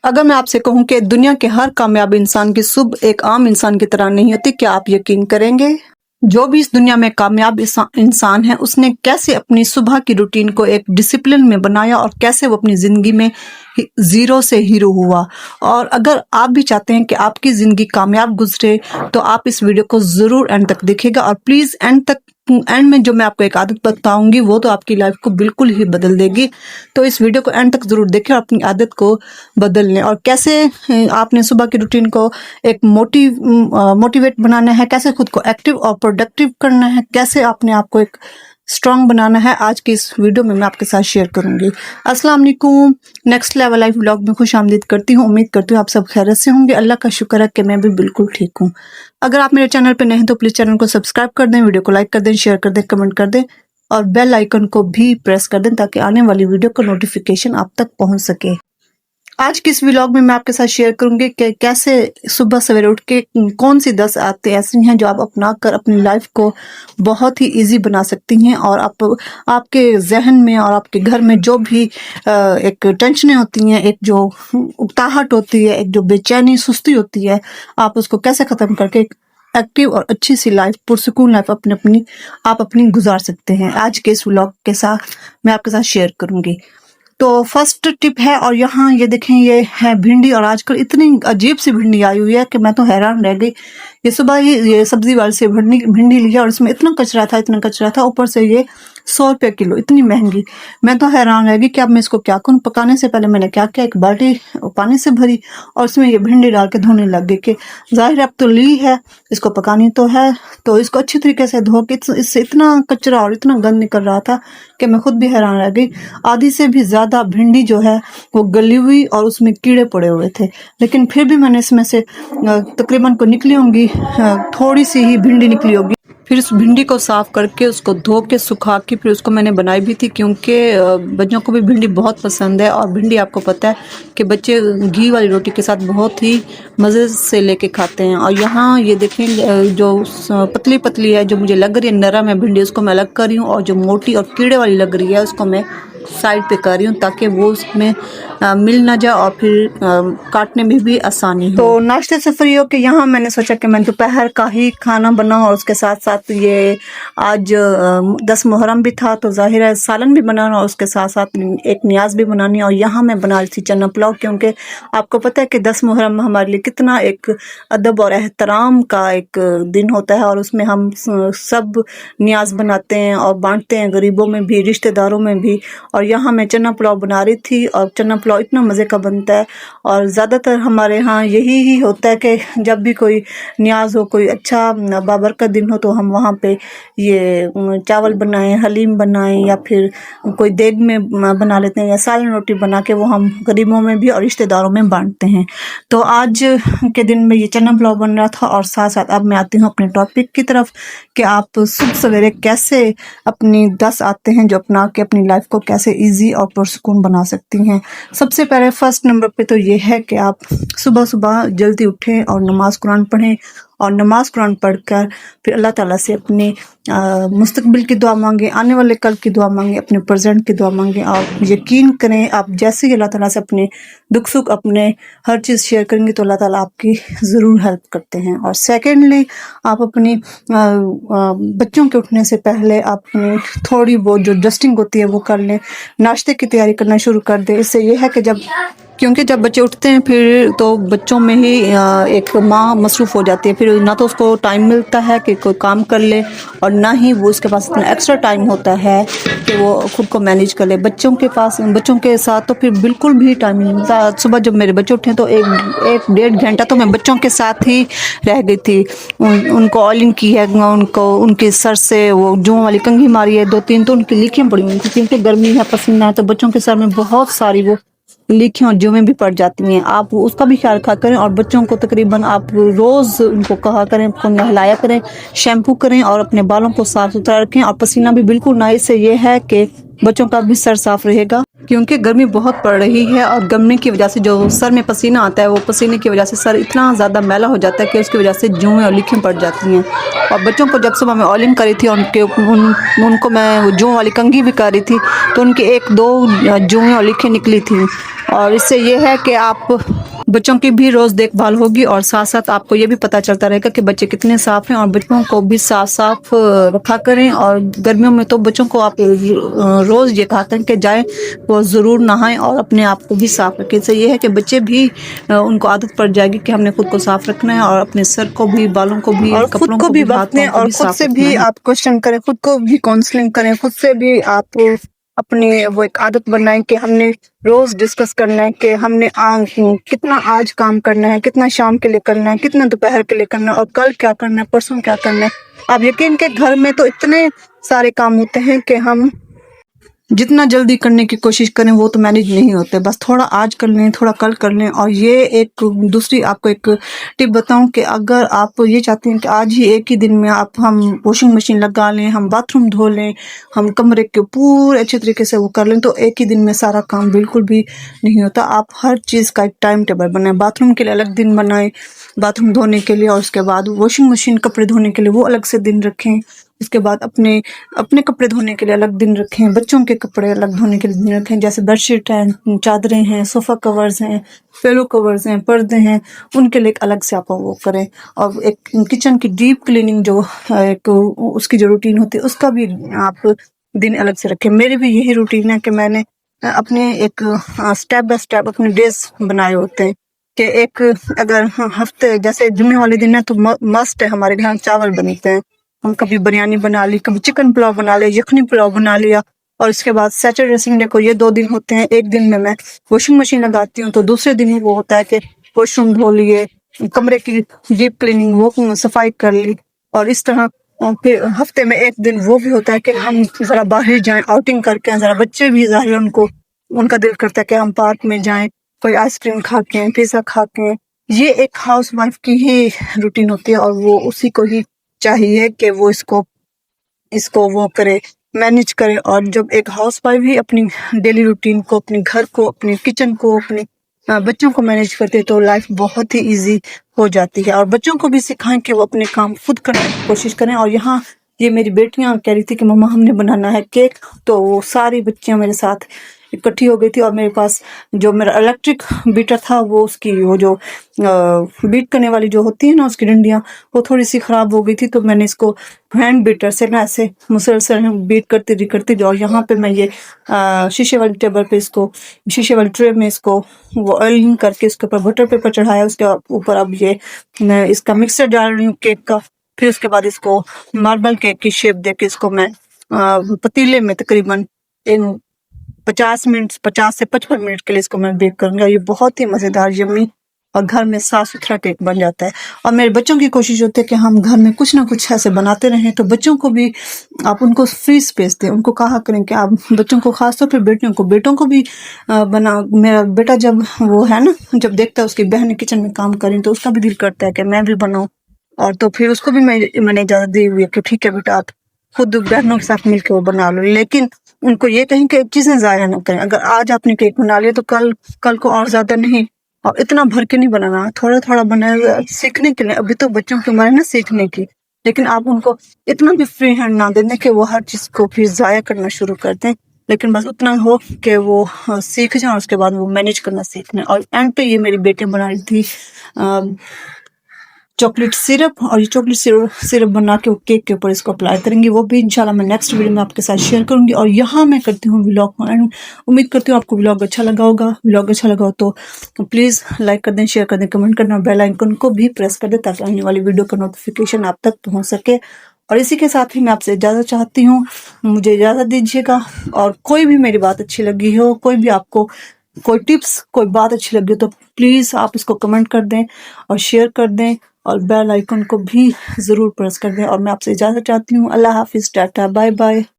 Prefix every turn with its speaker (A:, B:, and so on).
A: अगर मैं आपसे कहूं कि दुनिया के हर कामयाब इंसान की सुबह एक आम इंसान की तरह नहीं होती, क्या आप यकीन करेंगे? जो भी इस दुनिया में कामयाब इंसान है, उसने कैसे अपनी सुबह की रूटीन को एक डिसिप्लिन में बनाया और कैसे वो अपनी जिंदगी में जीरो से हीरो हुआ। और अगर आप भी चाहते हैं कि आपकी जिंदगी कामयाब गुजरे तो आप इस वीडियो को जरूर एंड तक देखिएगा। और प्लीज एंड में जो मैं आपको एक आदत बताऊंगी वो तो आपकी लाइफ को बिल्कुल ही बदल देगी। तो इस वीडियो को एंड तक जरूर देखें और अपनी आदत को बदल लें। और कैसे आपने सुबह की रूटीन को एक मोटिवेट बनाना है, कैसे खुद को एक्टिव और प्रोडक्टिव करना है, कैसे आपने आपको एक स्ट्रांग बनाना है, आज की इस वीडियो में मैं आपके साथ शेयर करूंगी। अस्सलाम वालेकुम, नेक्स्ट लेवल लाइफ व्लॉग में खुश आमदीद करती हूँ। उम्मीद करती हूँ आप सब खैरियत से होंगे। अल्लाह का शुक्र है कि मैं भी बिल्कुल ठीक हूँ। अगर आप मेरे चैनल पे नए हैं तो प्लीज चैनल को सब्सक्राइब कर दें, वीडियो को लाइक कर दें, शेयर कर दें, कमेंट कर दें और बेल आइकन को भी प्रेस कर दें ताकि आने वाली वीडियो का नोटिफिकेशन आप तक पहुंच सके। आज की इस व्लॉग में मैं आपके साथ शेयर करूंगी कि कैसे सुबह सवेरे उठ के कौन सी 10 आदतें ऐसी हैं जो आप अपना कर अपनी लाइफ को बहुत ही इजी बना सकती हैं। और आपके जहन में और आपके घर में जो भी एक टेंशनें होती हैं, एक जो उकताहट होती है, एक जो बेचैनी सुस्ती होती है, आप उसको कैसे ख़त्म करके एक एक्टिव और अच्छी सी लाइफ, पुरसुकून लाइफ अपनी गुजार सकते हैं। आज के इस व्लॉग के साथ मैं आपके साथ शेयर करूंगी। तो फर्स्ट टिप है, और यहाँ ये देखें, ये है भिंडी। और आजकल इतनी अजीब सी भिंडी आई हुई है कि मैं तो हैरान रह गई। ये सुबह ही ये सब्जी वाले से भिंडी लिया और इसमें इतना कचरा था, ऊपर से ये 100 रुपये किलो, इतनी महंगी। मैं तो हैरान रह गई कि अब मैं इसको क्या करूँ। पकाने से पहले मैंने क्या किया, एक बाल्टी पानी से भरी और उसमें ये भिंडी डाल के धोने लग गई कि जाहिर है अब तो ली है, इसको पकानी तो है, तो इसको अच्छी तरीके से धो के इससे इतना कचरा और इतना गंद निकल रहा था कि मैं खुद भी हैरान रह गई। आधी से भी ज़्यादा भिंडी जो है वो गली हुई और उसमें कीड़े पड़े हुए थे, लेकिन फिर भी मैंने इसमें से तकरीबन को निकली होंगी, थोड़ी सी ही भिंडी निकली होगी। फिर उस भिंडी को साफ करके उसको धो के सुखा के फिर उसको मैंने बनाई भी थी, क्योंकि बच्चों को भी भिंडी बहुत पसंद है। और भिंडी आपको पता है कि बच्चे घी वाली रोटी के साथ बहुत ही मज़े से लेके खाते हैं। और यहाँ ये देखें, जो पतली पतली है, जो मुझे लग रही है नरम है भिंडी, उसको मैं अलग कर रही हूँ, और जो मोटी और कीड़े वाली लग रही है उसको मैं साइड पे कर रही हूँ ताकि वो उसमें मिल ना जाए और फिर काटने में भी आसानी हो। तो नाश्ते से फ्री हो के यहाँ मैंने सोचा कि मैं दोपहर का ही खाना बनाऊँ, और उसके साथ साथ ये आज 10 मुहर्रम भी था तो जाहिर है सालन भी बनाना और उसके साथ साथ एक नियाज भी बनानी है। और यहाँ मैं बना रही थी चना पुलाव, क्योंकि आपको पता है कि 10 मुहर्रम हमारे लिए कितना एक अदब और एहतराम का एक दिन होता है, और उसमें हम सब नियाज बनाते हैं और बांटते हैं, गरीबों में भी, रिश्तेदारों में भी। और यहाँ मैं चना पुलाव बना रही थी, और चना पुलाव इतना मज़े का बनता है। और ज़्यादातर हमारे यहाँ यही ही होता है कि जब भी कोई न्याज हो, कोई अच्छा बाबरकत दिन हो, तो हम वहाँ पे ये चावल बनाएं, हलीम बनाएं, या फिर कोई देग में बना लेते हैं, या सालन रोटी बना के वो हम गरीबों में भी और रिश्तेदारों में बांटते हैं। तो आज के दिन में ये चना पुलाव बन रहा था। और साथ साथ अब मैं आती हूँ अपने टॉपिक की तरफ कि आप सुबह सवेरे कैसे अपनी 10 आदतें हैं जो अपना के अपनी लाइफ को कैसे इजी और पुरसुकून बना सकती हैं। सबसे पहले फर्स्ट नंबर पे तो ये है कि आप सुबह सुबह जल्दी उठें और नमाज कुरान पढ़ें, और नमाज कुरान पढ़कर फिर अल्लाह ताला से अपने मुस्तकबिल की दुआ मांगें, आने वाले कल की दुआ मांगें, अपने प्रेजेंट की दुआ मांगें। और यकीन करें, आप जैसे ही अल्लाह ताला से अपने दुख सुख, अपने हर चीज़ शेयर करेंगे तो अल्लाह ताला आपकी ज़रूर हेल्प करते हैं। और सेकेंडली, आप अपनी बच्चों के उठने से पहले अपनी थोड़ी बहुत जो डस्टिंग होती है वो कर लें, नाश्ते की तैयारी करना शुरू कर दें। इससे ये है कि क्योंकि जब बच्चे उठते हैं फिर तो बच्चों में ही एक माँ मसरूफ़ हो जाती है, फिर ना तो उसको टाइम मिलता है कि कोई काम कर ले, और ना ही वो उसके पास इतना एक्स्ट्रा टाइम होता है कि वो खुद को मैनेज कर ले। बच्चों के साथ तो फिर बिल्कुल भी टाइम नहीं मिलता। सुबह जब मेरे बच्चे उठे तो एक डेढ़ घंटा तो मैं बच्चों के साथ ही रह गई थी। उनको ऑयलिंग की है, उनके सर से वो जुओं वाली कंघी मारी है 2-3, तो उनकी लीखियाँ पड़ी हुई थी, क्योंकि गर्मी है, पसीना है, तो बच्चों के सर में बहुत सारी वो लीखियाँ और जुएं भी पड़ जाती हैं। आप उसका भी ख्याल रखा करें, और बच्चों को तकरीबन आप रोज़ उनको कहा करें, उनको नहलाया करें, शैम्पू करें और अपने बालों को साफ़ सुथरा रखें, और पसीना भी बिल्कुल ना। इससे ये है कि बच्चों का भी सर साफ रहेगा, क्योंकि गर्मी बहुत पड़ रही है और गर्मी की वजह से जो सर में पसीना आता है, वो पसीने की वजह से सर इतना ज़्यादा मैला हो जाता है कि उसकी वजह से जुएँ और लीखें पड़ जाती हैं। और बच्चों को जब सुबह मैं ऑयलिंग करी थी, उनको मैं जुओं वाली कंघी भी करी थी, तो उनकी 1-2 जुएँ और लीखें निकली थी। और इससे ये है कि आप बच्चों की भी रोज़ देखभाल होगी और साथ साथ आपको ये भी पता चलता रहेगा कि बच्चे कितने साफ़ हैं, और बच्चों को भी साफ रखा करें। और गर्मियों में तो बच्चों को आप रोज़ ये कहा करें कि जाएं वो ज़रूर नहाएं और अपने आप को भी साफ़ रखें। इससे ये है कि बच्चे भी उनको आदत पड़ जाएगी कि हमने खुद को साफ़ रखना है, और अपने सर को भी, बालों को भी, और खुद को भी वक्त दें, और खुद से भी आप क्वेश्चन करें, खुद को भी काउंसलिंग करें, खुद से भी आप अपनी वो एक आदत बनाएं कि हमने रोज डिस्कस करना है कि हमने कितना आज काम करना है, कितना शाम के लिए करना है, कितना दोपहर के लिए करना है, और कल क्या करना है, परसों क्या करना है। आप यकीन के घर में तो इतने सारे काम होते हैं कि हम जितना जल्दी करने की कोशिश करें वो तो मैनेज नहीं होते। बस थोड़ा आज कर लें, थोड़ा कल कर लें। और ये एक दूसरी आपको एक टिप बताऊं कि अगर आप ये चाहते हैं कि आज ही एक ही दिन में हम वॉशिंग मशीन लगा लें, हम बाथरूम धो लें, हम कमरे के पूरे अच्छे तरीके से वो कर लें, तो एक ही दिन में सारा काम बिल्कुल भी नहीं होता। आप हर चीज़ का एक टाइम टेबल बनाएं। बाथरूम के लिए अलग दिन बनाएं, बाथरूम धोने के लिए, और उसके बाद वॉशिंग मशीन कपड़े धोने के लिए वो अलग से दिन रखें। उसके बाद अपने कपड़े धोने के लिए अलग दिन रखें, बच्चों के कपड़े अलग धोने के लिए दिन रखें। जैसे बेडशीट हैं, चादरें हैं, सोफ़ा कवर्स हैं, पिलो कवर्स हैं, पर्दे हैं, उनके लिए अलग से आप वो करें। और एक किचन की डीप क्लीनिंग जो एक उसकी जो रूटीन होती है, उसका भी आप दिन अलग से रखें। मेरी भी यही रूटीन है कि मैंने अपने एक स्टेप बाय स्टेप अपने डेज बनाए होते हैं कि एक अगर हफ्ते जैसे जुम्मे वाले दिन है तो मस्ट है हमारे यहाँ चावल बनते हैं। हम कभी बिरयानी बना ली, कभी चिकन पुलाव बना लिया, यखनी पुलाव बना लिया। और उसके बाद सैटरडे संडे को ये 2 दिन होते हैं। एक दिन में मैं वॉशिंग मशीन लगाती हूँ, तो दूसरे दिन ही वो होता है कि वॉशरूम धो लिए, कमरे की डीप क्लीनिंग वो सफाई कर ली। और इस तरह फिर हफ्ते में एक दिन वो भी होता है कि हम जरा बाहर जाएं, आउटिंग करके आएं। जरा बच्चे भी ज़ाहिर उनका दिल करता है कि हम पार्क में जाएं, कोई आइसक्रीम खा के आएं, पिज़्ज़ा खा के आएं। ये एक हाउस वाइफ की ही रूटीन होती है, और वो उसी को ही चाहिए कि वो इसको वो करे, मैनेज करे। और जब एक हाउस वाइफ ही अपनी डेली रूटीन को, अपने घर को, अपने किचन को, अपने बच्चों को मैनेज करते हैं, तो लाइफ बहुत ही इजी हो जाती है। और बच्चों को भी सिखाएं कि वो अपने काम खुद करने की कोशिश करें। और यहाँ ये मेरी बेटियां कह रही थी कि मम्मा हमने बनाना है केक, तो वो सारी बच्चियां मेरे साथ इकट्ठी हो गई थी। और मेरे पास जो मेरा इलेक्ट्रिक बीटर था, वो उसकी वो जो बीट करने वाली जो होती है ना, उसकी डंडियाँ वो थोड़ी सी ख़राब हो गई थी। तो मैंने इसको हैंड बीटर से ना ऐसे मुसलसल बीट करती और यहाँ पे मैं ये शीशे वाली टेबल पे इसको, शीशे वाली ट्रे में इसको वो ऑयलिंग करके इसके ऊपर बटर पेपर चढ़ाया। उसके ऊपर अब ये मैं इसका मिक्सर डाल रही हूँ केक का। फिर उसके बाद इसको मार्बल केक की शेप दे के इसको मैं पतीले में तकरीबन 50 से 55 मिनट के लिए इसको मैं बेक करूँगी। ये बहुत ही मज़ेदार, यम्मी और घर में साफ सुथरा केक बन जाता है। और मेरे बच्चों की कोशिश होती है कि हम घर में कुछ ना कुछ ऐसे बनाते रहें। तो बच्चों को भी आप उनको फ्री स्पेस दें, उनको कहा करें कि आप बच्चों को, खासतौर पर बेटों को भी बना। मेरा बेटा जब वो है ना, जब देखता है उसकी बहन किचन में काम करें, तो उसका भी दिल करता है कि मैं भी बनाऊँ। और तो फिर उसको भी मैंने इजाज़त दी हुई है कि ठीक है बेटा, आप खुद बहनों के साथ मिलकर वो बना लो। लेकिन उनको ये कहें कि चीज़ें ज़ाया ना करें। अगर आज आपने केक बना लिया तो कल को और ज़्यादा नहीं, और इतना भर के नहीं बनाना, थोड़ा थोड़ा बनाया सीखने के लिए। अभी तो बच्चों की उम्र है ना सीखने की, लेकिन आप उनको इतना भी फ्री हैंड ना दें कि वो हर चीज़ को फिर ज़ाया करना शुरू कर दें। लेकिन बस उतना हो कि वो सीख जाए, और उसके बाद वो मैनेज करना सीख लें। और एंड पे ये मेरी बेटी बना रही थी चॉकलेट सिरप, और ये चॉकलेट सिरप बना के वो केक के ऊपर इसको अप्लाई करेंगी। वो भी इंशाल्लाह मैं नेक्स्ट वीडियो में आपके साथ शेयर करूंगी। और यहाँ मैं करती हूँ व्लॉग को एंड। उम्मीद करती हूँ आपको व्लॉग अच्छा लगा होगा। व्लॉग अच्छा लगा हो तो प्लीज़ लाइक कर दें, शेयर कर दें, कमेंट करना, बेल आइकन को भी प्रेस कर दें ताकि आने वाली वीडियो का नोटिफिकेशन आप तक पहुँच सके। और इसी के साथ ही मैं आपसे इजाज़त चाहती हूँ, मुझे इजाज़त दीजिएगा। और कोई भी मेरी बात अच्छी लगी हो, कोई भी आपको कोई टिप्स, कोई बात अच्छी लगी हो, तो प्लीज़ आप इसको कमेंट कर दें और शेयर कर दें, और बेल आइकन को भी ज़रूर प्रेस कर दें। और मैं आपसे इजाज़त चाहती हूँ। अल्लाह हाफिज़, टाटा, बाय बाय।